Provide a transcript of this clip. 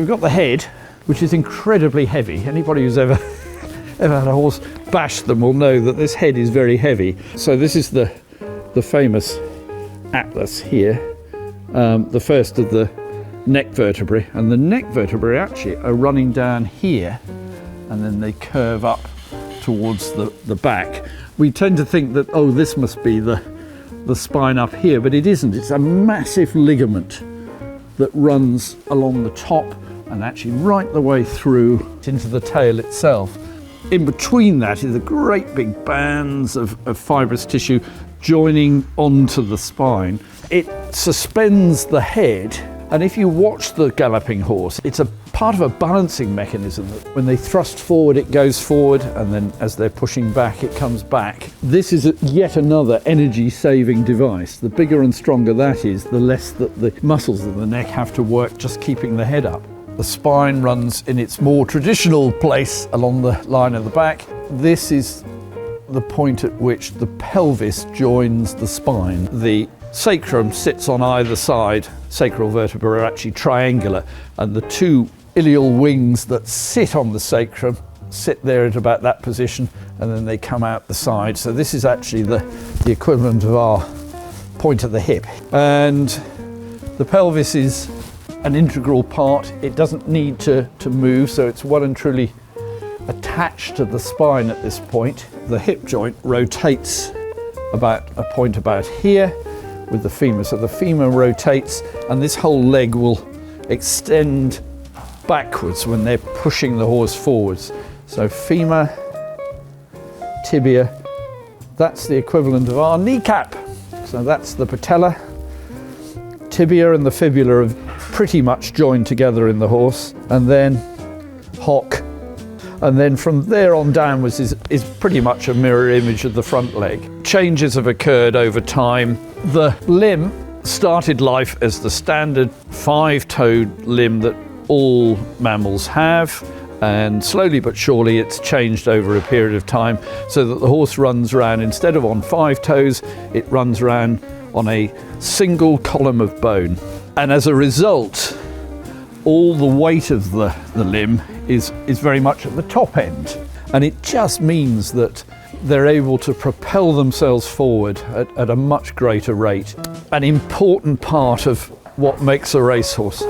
we've got the head, which is incredibly heavy. Anybody who's ever had a horse bash them will know that this head is very heavy. So this is the famous atlas here, the first of the neck vertebrae, and the neck vertebrae actually are running down here, and then they curve up towards the back. We tend to think that, oh, this must be the spine up here, but it isn't. It's a massive ligament that runs along the top and actually right the way through into the tail itself. In between that is a great big bands of fibrous tissue joining onto the spine. It suspends the head, and if you watch the galloping horse, it's a part of a balancing mechanism that when they thrust forward, it goes forward, and then as they're pushing back, it comes back. This is yet another energy-saving device. The bigger and stronger that is, the less that the muscles of the neck have to work just keeping the head up. The spine runs in its more traditional place along the line of the back. This is the point at which the pelvis joins the spine. The sacrum sits on either side. Sacral vertebrae are actually triangular, and the two ilial wings that sit on the sacrum sit there at about that position, and then they come out the side. So this is actually the equivalent of our point of the hip. And the pelvis is an integral part. It doesn't need to move, so it's well and truly attached to the spine at this point. The hip joint rotates about a point about here with the femur. So the femur rotates, and this whole leg will extend backwards when they're pushing the horse forwards. So femur, tibia, that's the equivalent of our kneecap. So that's the patella. Tibia and the fibula are pretty much joined together in the horse, and then hock, and then from there on downwards is pretty much a mirror image of the front leg. Changes have occurred over time. The limb started life as the standard 5-toed limb that all mammals have, and slowly but surely it's changed over a period of time so that the horse runs around, instead of on 5 toes, it runs around on a single column of bone. And as a result, all the weight of the limb is very much at the top end. And it just means that they're able to propel themselves forward at a much greater rate. An important part of what makes a racehorse.